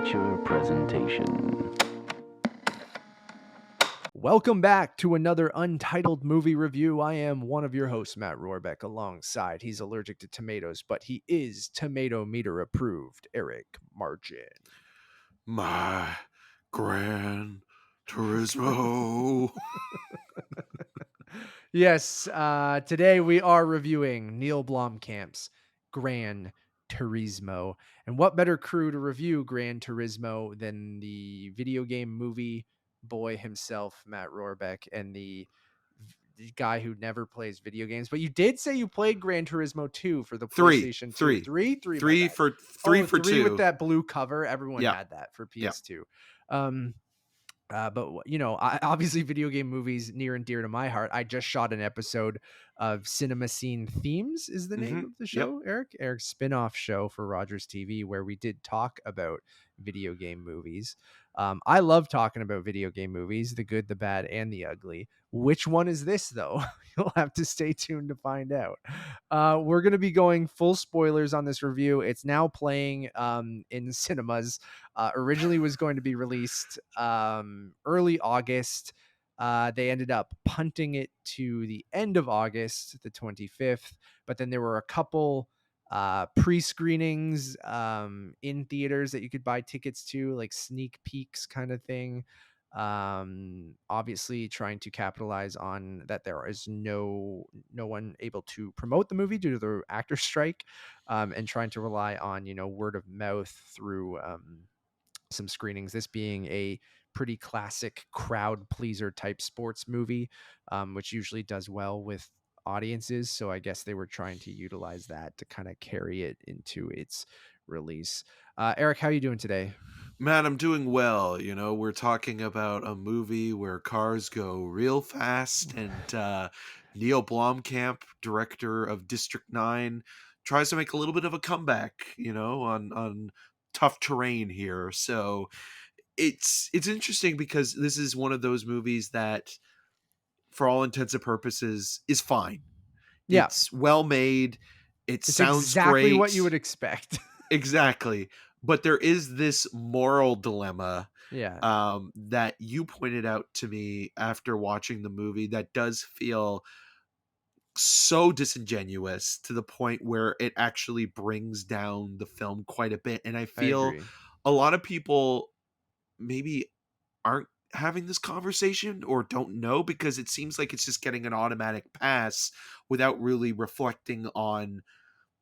feature presentation. Welcome back to another Untitled Movie Review. I am one of your hosts, Matt Rohrbeck, alongside, he's allergic to tomatoes, but he is tomato meter approved, Eric Margin. My Gran Turismo. Yes, today we are reviewing Neil Blomkamp's Gran Turismo. And what better crew to review Gran Turismo than the video game movie boy himself, Matt Rohrbeck, and the guy who never plays video games. But you did say you played Gran Turismo 2 for the PlayStation 2. Three for two with that blue cover. Everyone Yeah. had that for PS2. But you know, obviously video game movies near and dear to my heart. I just shot an episode of Cinema Scene Themes is the name of the show, Eric's spin-off show for Rogers TV, where we did talk about video game movies. I love talking about video game movies, the good, the bad, and the ugly. Which one is this, though? You'll have to stay tuned to find out. We're going to be going full spoilers on this review. It's now playing in cinemas. Originally was going to be released early August. They ended up punting it to the end of August, the 25th. But then there were a couple pre-screenings in theaters that you could buy tickets to, like sneak peeks kind of thing. Obviously trying to capitalize on that there is no one able to promote the movie due to the actor strike, and trying to rely on, you know, word of mouth through some screenings, this being a pretty classic crowd pleaser type sports movie, which usually does well with audiences. So I guess they were trying to utilize that to kind of carry it into its release. Eric, how are you doing today? Matt, I'm doing well. You know, we're talking about a movie where cars go real fast, and Neil Blomkamp, director of District 9, tries to make a little bit of a comeback, you know, on tough terrain here. So it's interesting because this is one of those movies that, for all intents and purposes, is fine. Yeah. It's well made. It's sounds exactly great. what you would expect. Exactly. But there is this moral dilemma Yeah. that you pointed out to me after watching the movie that does feel so disingenuous to the point where it actually brings down the film quite a bit. And I feel a lot of people maybe aren't having this conversation or don't know, because it seems like it's just getting an automatic pass without really reflecting on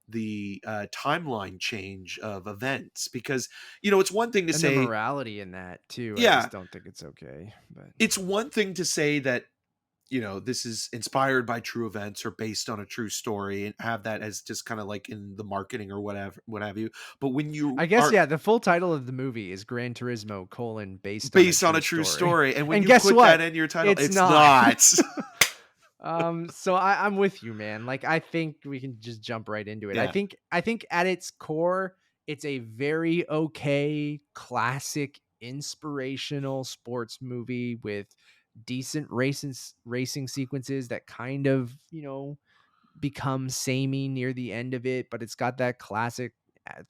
the timeline change of events. Because, you know, it's one thing to and say the morality in that too. Yeah. I just don't think it's okay. But it's one thing to say that, you know, this is inspired by true events or based on a true story and have that as just kind of like in the marketing or whatever, what have you. But when you I guess, the full title of the movie is Gran Turismo : based on a true story. And when and you guess put what? that in your title, it's not. not. So I'm with you, man. Like, I think we can just jump right into it. Yeah. I think at its core, it's a very okay, classic, inspirational sports movie with decent racing sequences that kind of, you know, become samey near the end of it, but it's got that classic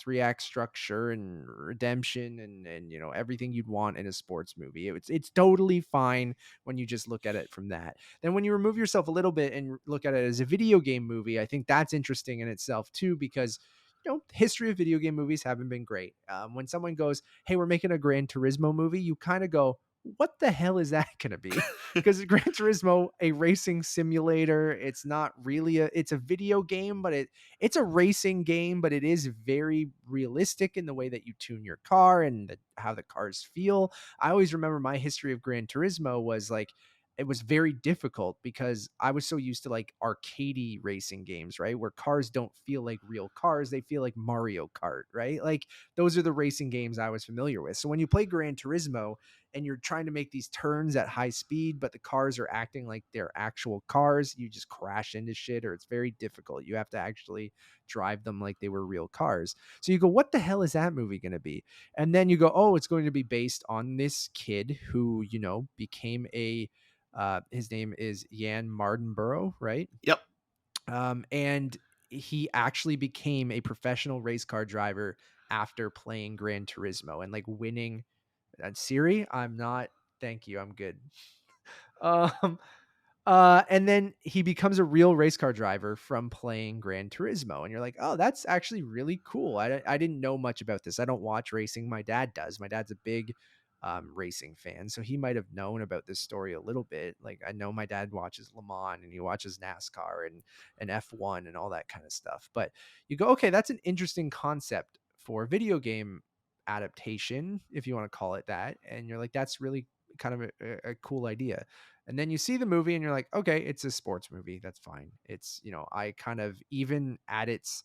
3-act structure and redemption and you know, everything you'd want in a sports movie. It's totally fine when you just look at it from that. Then when you remove yourself a little bit and look at it as a video game movie, I think that's interesting in itself too, because, you know, history of video game movies haven't been great. When someone goes, "Hey, we're making a Gran Turismo movie," you kind of go, what the hell is that going to be? Because Gran Turismo, a racing simulator, it's not really it's a video game, but it's a racing game, but it is very realistic in the way that you tune your car and how the cars feel. I always remember my history of Gran Turismo was like, it was very difficult because I was so used to like arcadey racing games, right? Where cars don't feel like real cars. They feel like Mario Kart, right? Like, those are the racing games I was familiar with. So when you play Gran Turismo and you're trying to make these turns at high speed, but the cars are acting like they're actual cars, you just crash into shit, or it's very difficult. You have to actually drive them like they were real cars. So you go, what the hell is that movie going to be? And then you go, oh, it's going to be based on this kid who, you know, became his name is Jan Mardenborough, right? Yep. And he actually became a professional race car driver after playing Gran Turismo and like winning. Siri, I'm not. Thank you. I'm good. Um, and then he becomes a real race car driver from playing Gran Turismo. And you're like, oh, that's actually really cool. I didn't know much about this. I don't watch racing. My dad does. My dad's a big racing fan. So he might have known about this story a little bit. Like I know my dad watches Le Mans and he watches NASCAR and F1 and all that kind of stuff. But you go, okay, that's an interesting concept for a video game adaptation, if you want to call it that. And you're like, that's really kind of a cool idea. And then you see the movie and you're like, okay, it's a sports movie. That's fine. It's, I kind of, even at its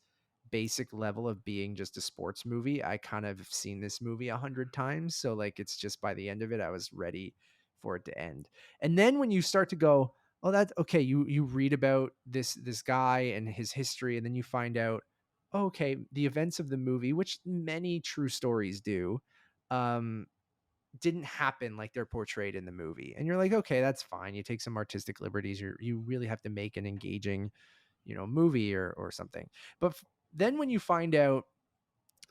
basic level of being just a sports movie, I kind of have seen this movie 100 times. So like, it's just by the end of it, I was ready for it to end. And then when you start to go, oh, that's okay. You read about this guy and his history, and then you find out, okay, the events of the movie, which many true stories do, didn't happen like they're portrayed in the movie. And you're like, okay, that's fine. You take some artistic liberties. You really have to make an engaging, movie or something. But then when you find out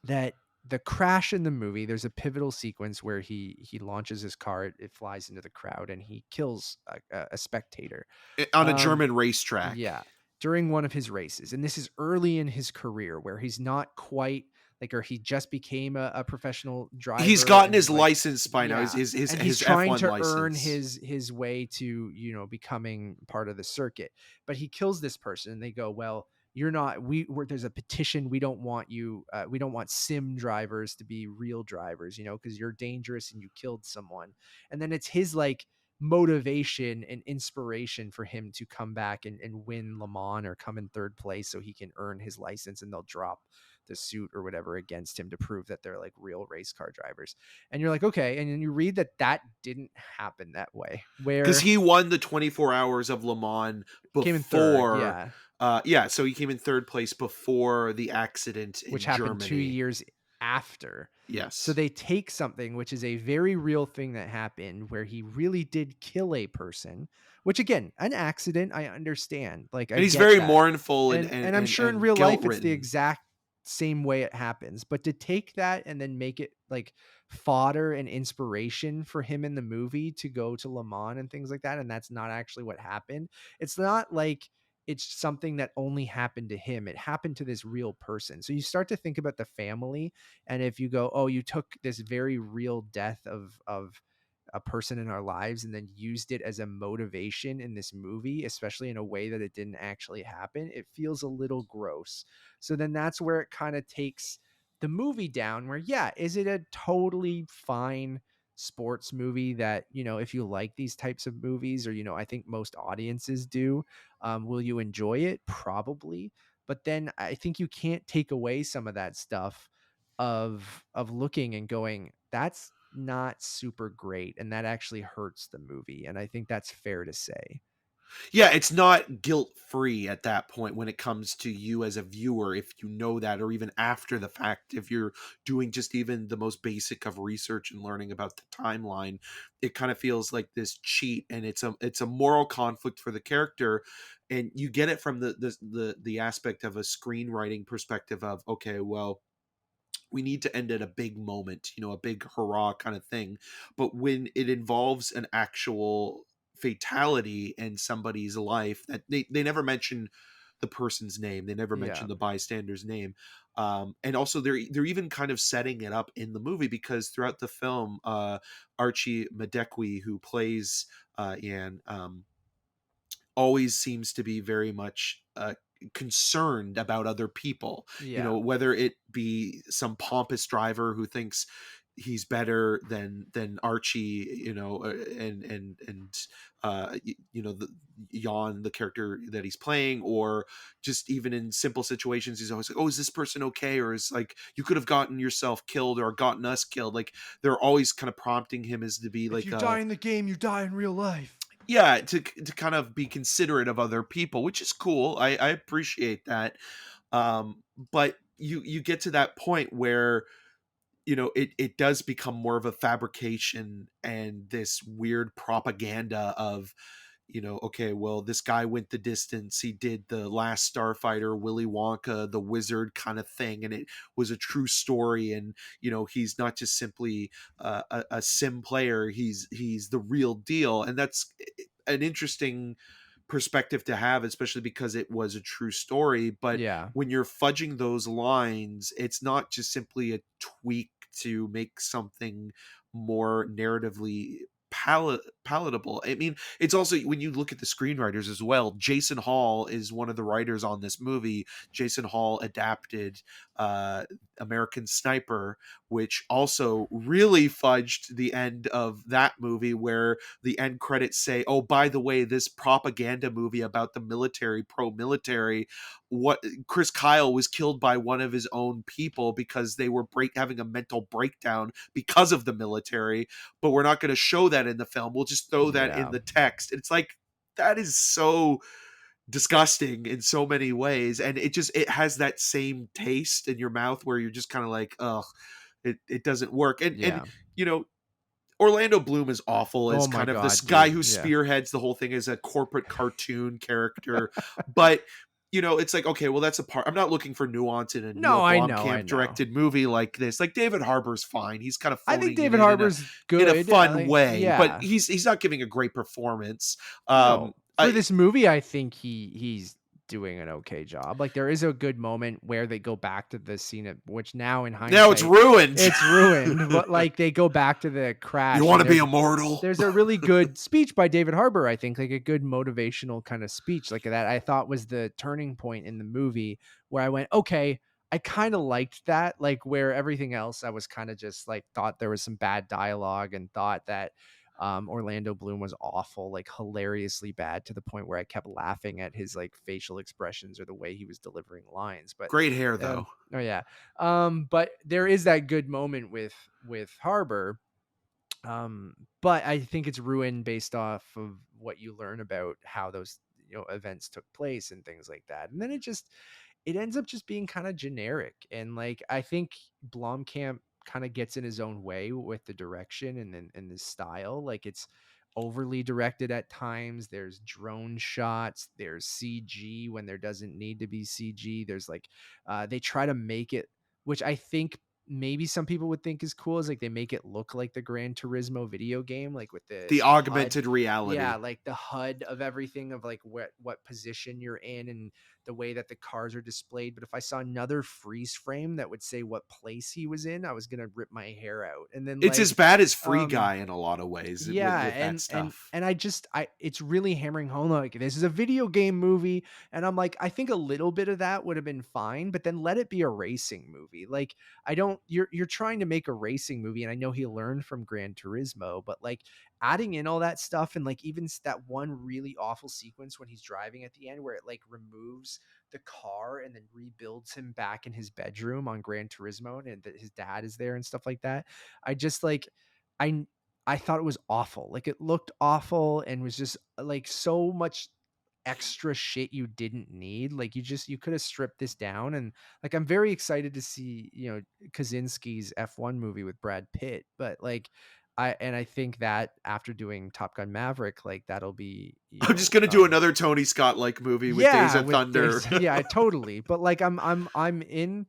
that the crash in the movie, there's a pivotal sequence where he launches his car, it flies into the crowd, and he kills a spectator On a um, German racetrack. yeah, during one of his races. And this is early in his career where he's not quite like, or he just became a professional driver. He's gotten and his he's like, license by now. yeah, His and he's his trying F1 to earn license. his way to, becoming part of the circuit. But he kills this person, and they go, well, you're not, there's a petition. We don't want you. We don't want sim drivers to be real drivers, because you're dangerous and you killed someone. And then it's his like motivation and inspiration for him to come back and win Le Mans or come in third place so he can earn his license, and they'll drop the suit or whatever against him to prove that they're like real race car drivers. And you're like, okay. And then you read that didn't happen that way, Because where he won the 24 hours of Le Mans came in third. before. Yeah. Yeah, so he came in third place before the accident Which in happened 2 Germany. years after. So Yes. they take something which is a very real thing that happened where he really did kill a person, which again, an accident, I understand. Like I And he's get very that. mournful And I'm sure in and real guilt life it's the ridden. exact same way it happens. But to take that and then make it like fodder and inspiration for him in the movie to go to Le Mans and things like that, and that's not actually what happened. It's not like it's something that only happened to him. It happened to this real person. So you start to think about the family. And if you go, oh, you took this very real death of a person in our lives and then used it as a motivation in this movie, especially in a way that it didn't actually happen, it feels a little gross. So then that's where it kind of takes the movie down, where, yeah, is it a totally fine sports movie that, if you like these types of movies, or, I think most audiences do, will you enjoy it? Probably. But then I think you can't take away some of that stuff of looking and going, that's not super great, and that actually hurts the movie. And I think that's fair to say. Yeah, it's not guilt-free at that point when it comes to you as a viewer, if you know that, or even after the fact, if you're doing just even the most basic of research and learning about the timeline, it kind of feels like this cheat, and it's a moral conflict for the character, and you get it from the aspect of a screenwriting perspective of, okay, well, we need to end at a big moment, a big hurrah kind of thing. But when it involves an actual fatality in somebody's life, that they never mention the person's name, they never Yeah. mention the bystander's name. And also they're even kind of setting it up in the movie, because throughout the film, Archie Madekwe, who plays Ian, always seems to be very much concerned about other people, Yeah. whether it be some pompous driver who thinks he's better than Archie, and the Jan, the character that he's playing, or just even in simple situations, he's always like, oh, is this person okay? Or is like, you could have gotten yourself killed or gotten us killed. Like, they're always kind of prompting him as to be If like you die in the game, you die in real life. yeah, to kind of be considerate of other people, which is cool. I appreciate that. But you get to that point where it does become more of a fabrication and this weird propaganda of okay, well, this guy went the distance. He did the Last Starfighter, Willy Wonka, the Wizard kind of thing, and it was a true story. And he's not just simply a sim player. He's the real deal, and that's an interesting perspective to have, especially because it was a true story. But Yeah. when you're fudging those lines, it's not just simply a tweak to make something more narratively palatable. I mean, it's also, when you look at the screenwriters as well, Jason Hall is one of the writers on this movie. Jason Hall adapted American Sniper, which also really fudged the end of that movie, where the end credits say, oh, by the way, this propaganda movie about the military, pro-military, what Chris Kyle was killed by one of his own people because they were having a mental breakdown because of the military, but we're not going to show that in the film. We'll just throw that in Yeah. the text. It's like, that is so disgusting in so many ways, and it has that same taste in your mouth where you're just kind of like, ugh, it doesn't work. And Yeah. Orlando Bloom is awful Oh as my kind of this God, guy dude. who Yeah. spearheads the whole thing as a corporate cartoon character. But it's like, okay, well, that's a part. I'm not looking for nuance in a No, Neil I know. I Blomkamp know. directed movie like this. Like, David Harbour's fine. He's kind of I think phoning it David in Harbour's in a good. fun Like, way, but yeah. he's not giving a great performance. No, for I this movie, I think he's doing an okay job. Like, there is a good moment where they go back to the scene of which now in Now it's hindsight, ruined. it's ruined, but like they go back to the You crash want and to be immortal? there's a really good speech by David Harbour, I think, like a good motivational kind of speech like that I thought was the turning point in the movie where I went, okay, I kind of liked that, like where everything else I was kind of just like thought there was some bad dialogue and thought that Orlando Bloom was awful, like hilariously bad to the point where I kept laughing at his like facial expressions or the way he was delivering lines. But Great hair, though. oh yeah. But there is that good moment with Harbour. But I think it's ruined based off of what you learn about how those events took place and things like that. And then it ends up just being kind of generic. And like I think Blomkamp kind of gets in his own way with the direction and the style. Like it's overly directed at times. There's drone shots, there's CG when there doesn't need to be CG. There's like they try to make it, which I think maybe some people would think is cool, is like they make it look like the Gran Turismo video game, like with the The HUD. augmented Yeah, reality. like the HUD of everything of like what position you're in and the way that the cars are displayed. But if I saw another freeze frame that would say what place he was in, I was gonna rip my hair out. And then It's as like bad as Free um Guy in a lot of ways with yeah, that and stuff. I it's really hammering home like this is a video game movie, and I'm like I think a little bit of that would have been fine, but then let it be a racing movie. Like I don't you're trying to make a racing movie, and I know he learned from Gran Turismo, but like adding in all that stuff and like even that one really awful sequence when he's driving at the end where it like removes the car and then rebuilds him back in his bedroom on Gran Turismo and that his dad is there and stuff like that. I just like I I thought it was awful. Like it looked awful and was just like so much extra shit you didn't need. Like you could have stripped this down. And like I'm very excited to see, Kaczynski's F1 movie with Brad Pitt, but like I think that after doing Top Gun Maverick, like that'll be, I'm just gonna do another Tony Scott like movie with Days yeah, of with Thunder. days, yeah, totally. But like I'm in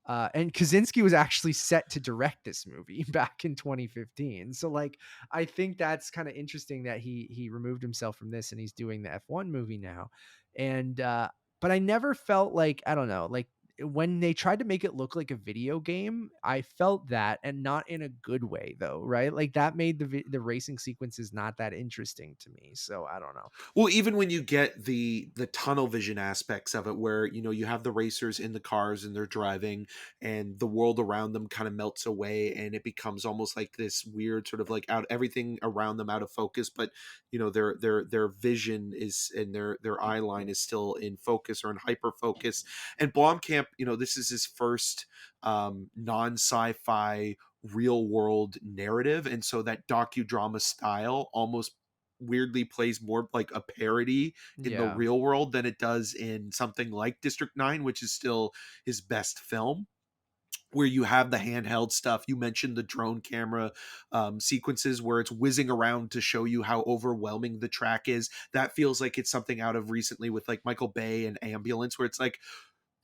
and Kaczynski was actually set to direct this movie back in 2015. So like I think that's kind of interesting that he removed himself from this and he's doing the F1 movie now. And but I never felt like, I don't know, like when they tried to make it look like a video game, I felt that, and not in a good way though, right? Like that made the racing sequences not that interesting to me. So I don't know. Well, even when you get the tunnel vision aspects of it, where you have the racers in the cars and they're driving, and the world around them kind of melts away, and it becomes almost like this weird sort of like out everything around them out of focus, but their vision is, and their eye line is still in focus or in hyper focus. And Blomkamp, this is his first non-sci-fi real world narrative, and so that docudrama style almost weirdly plays more like a parody in the Yeah. real world than it does in something like District 9, which is still his best film. where you have the handheld stuff. You mentioned the drone camera sequences where it's whizzing around to show you how overwhelming the track is. That feels like it's something out of recently with like Michael Bay and Ambulance, where it's like,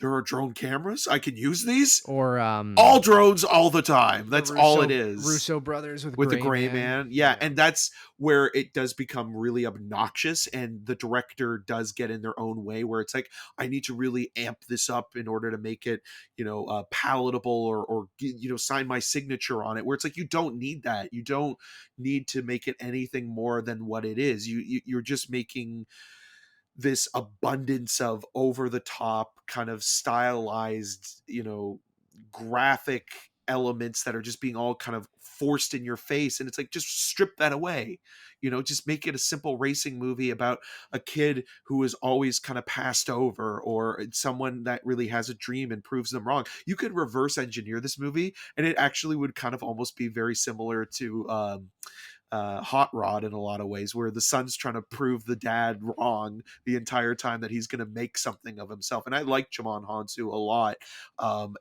there are drone cameras, I can use these. Or All drones all the time. the That's all it is. Russo brothers with With the Gray Gray Man. Man. Yeah. And that's where it does become really obnoxious. And the director does get in their own way, where it's like, I need to really amp this up in order to make it, palatable, or, sign my signature on it. Where it's like, you don't need that. You don't need to make it anything more than what it is. You're just making this abundance of over the top kind of stylized, graphic elements that are just being all kind of forced in your face. And it's like, just strip that away, just make it a simple racing movie about a kid who is always kind of passed over, or someone that really has a dream and proves them wrong. You could reverse engineer this movie and it actually would kind of almost be very similar to Hot Rod in a lot of ways, where the son's trying to prove the dad wrong the entire time that he's going to make something of himself. And I like Djimon Hounsou a lot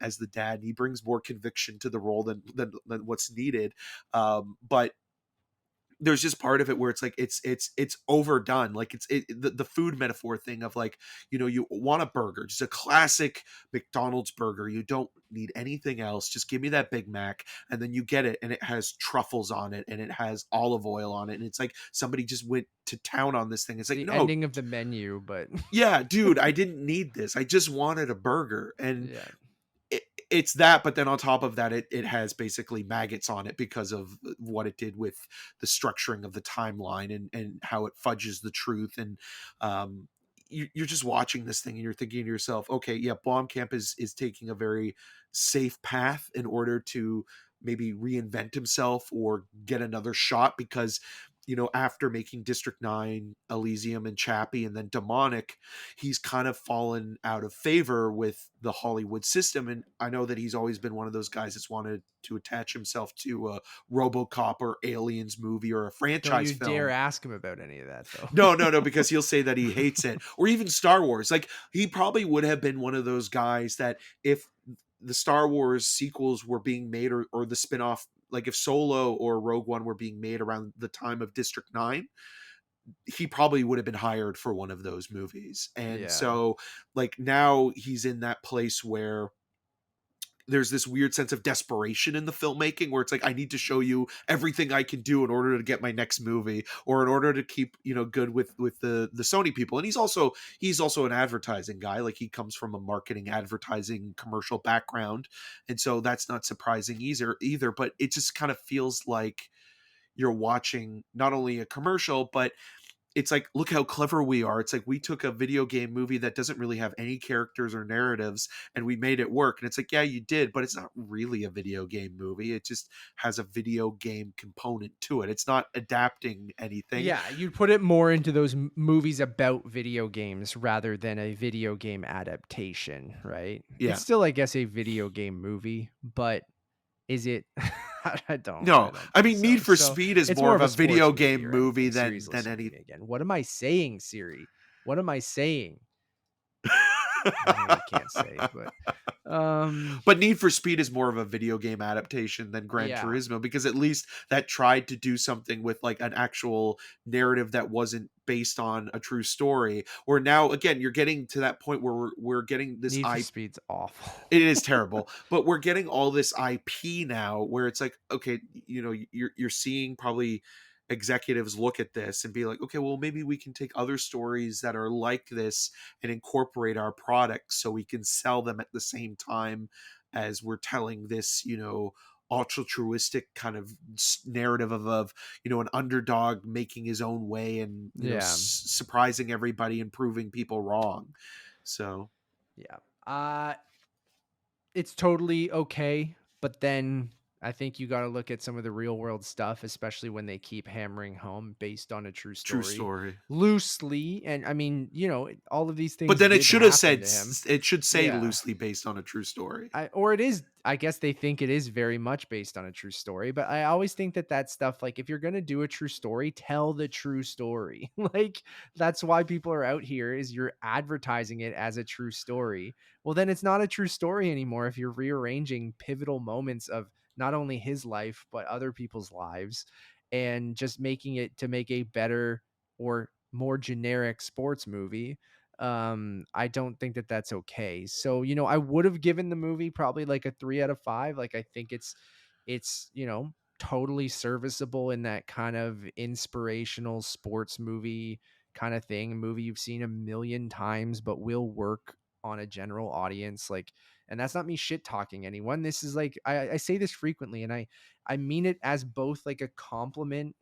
as the dad. He brings more conviction to the role than what's needed. But there's just part of it where it's like it's overdone. Like the food metaphor thing of like, you want a burger, just a classic McDonald's burger. You don't need anything else. Just give me that Big Mac, and then you get it, and it has truffles on it, and it has olive oil on it, and it's like somebody just went to town on this thing. It's like, the no, ending of the menu, but yeah, dude, I didn't need this. I just wanted a burger. And yeah. it's that, but then on top of that, it has basically maggots on it because of what it did with the structuring of the timeline, and how it fudges the truth. And you're just watching this thing and you're thinking to yourself, okay, yeah, Blomkamp is taking a very safe path in order to maybe reinvent himself or get another shot, because after making District 9, Elysium, and Chappie, and then Demonic, he's kind of fallen out of favor with the Hollywood system. And I know that he's always been one of those guys that's wanted to attach himself to a RoboCop or Aliens movie or a franchise Don't you film. dare ask him about any of that, though. No, because he'll say that he hates it. Or even Star Wars. Like, he probably would have been one of those guys that if the Star Wars sequels were being made, or the spin-off, like if Solo or Rogue One were being made around the time of District 9, he probably would have been hired for one of those movies. And so like now he's in that place where there's this weird sense of desperation in the filmmaking, where it's like, I need to show you everything I can do in order to get my next movie, or in order to keep, good with the Sony people. And he's also an advertising guy. Like, he comes from a marketing, advertising, commercial background. And so that's not surprising either, but it just kind of feels like you're watching not only a commercial, but it's like, look how clever we are. It's like, we took a video game movie that doesn't really have any characters or narratives, and we made it work. And it's like, yeah, you did, but it's not really a video game movie. It just has a video game component to it. It's not adapting anything. Yeah, you'd put it more into those movies about video games rather than a video game adaptation, right? Yeah. It's still, I guess, a video game movie, but is it? I don't. No, I mean, so. Need for Speed is more of a video game right? movie than Siri's listening to any. me again. What am I saying, Siri? What am I saying? I can't say, but Need for Speed is more of a video game adaptation than Gran Turismo, because at least that tried to do something with like an actual narrative that wasn't based on a true story. Or now again, you're getting to that point where we're getting this Need for Speed's awful. It is terrible, but we're getting all this IP now where it's like, okay, you're seeing probably executives look at this and be like, okay, well, maybe we can take other stories that are like this and incorporate our products so we can sell them at the same time as we're telling this, altruistic kind of narrative of an underdog making his own way and surprising everybody and proving people wrong. So it's totally okay, but then I think you got to look at some of the real world stuff, especially when they keep hammering home based on a true True story story. loosely. And I mean, all of these But things then it did should have happen said to him. it should say Yeah. loosely based on a true story. Or it is, I guess they think it is very much based on a true story, but I always think that stuff, like if you're going to do a true story, tell the true story. Like that's why people are out here, is you're advertising it as a true story. Well, then it's not a true story anymore if you're rearranging pivotal moments of not only his life, but other people's lives, and just making it to make a better or more generic sports movie. I don't think that that's okay. So I would have given the movie probably like a 3 out of 5. Like I think it's totally serviceable in that kind of inspirational sports movie kind of thing, a movie you've seen a million times but will work on a general audience. Like, and that's not me shit talking anyone. This is like, I say this frequently, and I mean it as both like a compliment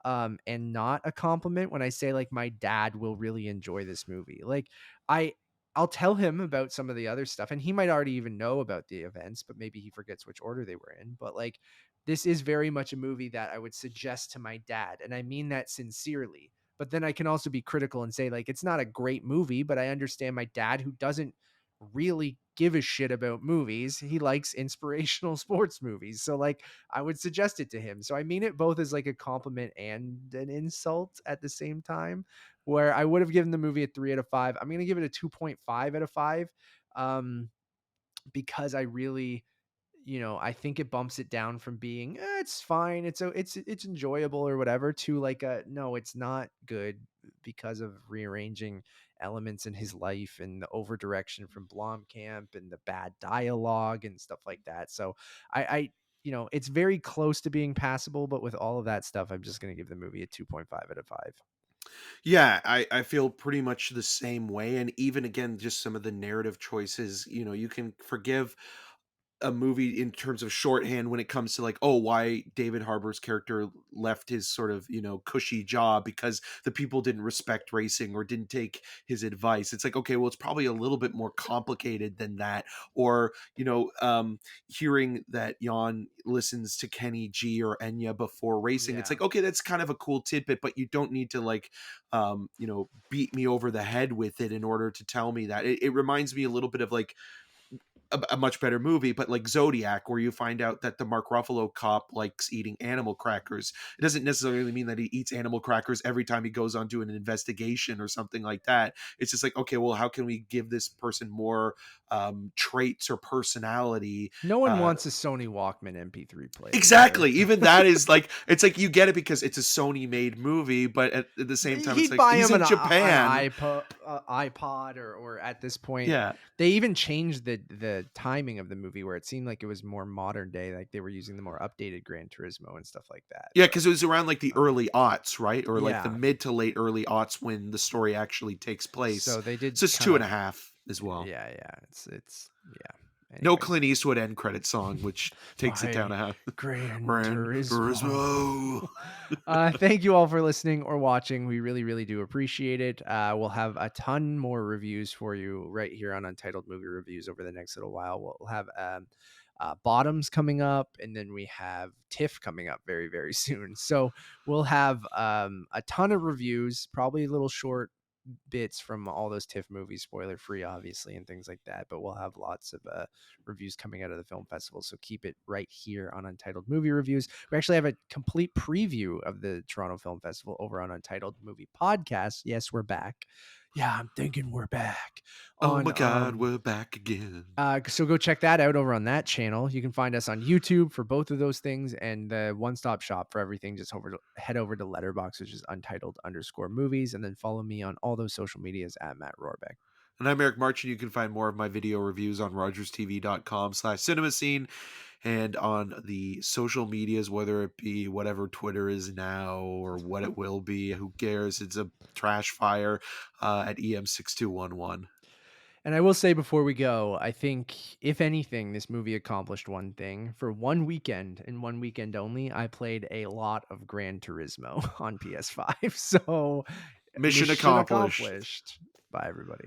and not a compliment when I say like my dad will really enjoy this movie. Like I I'll tell him about some of the other stuff, and he might already even know about the events, but maybe he forgets which order they were in. But like this is very much a movie that I would suggest to my dad, and I mean that sincerely. But then I can also be critical and say like it's not a great movie, but I understand my dad, who doesn't really give a shit about movies. He likes inspirational sports movies. So like I would suggest it to him. So I mean it both as like a compliment and an insult at the same time, where I would have given the movie a 3 out of 5. I'm going to give it a 2.5 out of 5. Um, because I really, I think it bumps it down from being it's fine, it's enjoyable or whatever, to like a no, it's not good because of rearranging elements in his life and the over direction from Blomkamp and the bad dialogue and stuff like that. So I it's very close to being passable, but with all of that stuff, I'm just going to give the movie a 2.5 out of 5. Yeah, I feel pretty much the same way. And even again, just some of the narrative choices, you can forgive a movie in terms of shorthand when it comes to like, oh, why David Harbour's character left his sort of, cushy job because the people didn't respect racing or didn't take his advice. It's like, okay, well, it's probably a little bit more complicated than that. Or, hearing that Jan listens to Kenny G or Enya before racing. It's Yeah. like, okay, that's kind of a cool tidbit, but you don't need to like, beat me over the head with it in order to tell me that. It reminds me a little bit of like, a much better movie, but like Zodiac, where you find out that the Mark Ruffalo cop likes eating animal crackers. It doesn't necessarily mean that he eats animal crackers every time he goes on doing an investigation or something like that. It's just like, okay, well, how can we give this person more traits or personality? No one wants a Sony Walkman MP3 player. Exactly. Even that is like, it's like you get it because it's a Sony made movie, but at the same time, it's He'd like buy he's him in an Japan. iPod, or at this point, Yeah. they even changed the timing of the movie where it seemed like it was more modern day, like they were using the more updated Gran Turismo and stuff like that. Yeah, But because it was around like the early aughts, right? Or like the yeah, mid to late early aughts when the story actually takes place. so they did So it's kind two and a of, half as well. yeah, it's yeah. No Anyways, Clint Eastwood end credit song, which takes it down my a half. Gran Gran Turismo. Turismo. Thank you all for listening or watching. We really, really do appreciate it. We'll have a ton more reviews for you right here on Untitled Movie Reviews over the next little while. We'll have Bottoms coming up, and then we have TIFF coming up very, very soon. So we'll have a ton of reviews, probably a little short bits from all those TIFF movies, spoiler free, obviously, and things like that. But we'll have lots of reviews coming out of the film festival. So keep it right here on Untitled Movie Reviews. We actually have a complete preview of the Toronto Film Festival over on Untitled Movie Podcast. Yes, we're back. Yeah, I'm thinking we're back. Oh my God, we're back again. So go check that out over on that channel. You can find us on YouTube for both of those things, and the one-stop shop for everything. Just head over to Letterboxd, which is Untitled_movies, and then follow me on all those social medias at Matt Rohrbeck. And I'm Eric March, and you can find more of my video reviews on rogerstv.com/cinemascene and on the social medias, whether it be whatever Twitter is now or what it will be. Who cares? It's a trash fire at EM6211. And I will say before we go, I think, if anything, this movie accomplished one thing. For one weekend, and one weekend only, I played a lot of Gran Turismo on PS5. So Mission accomplished. Bye, everybody.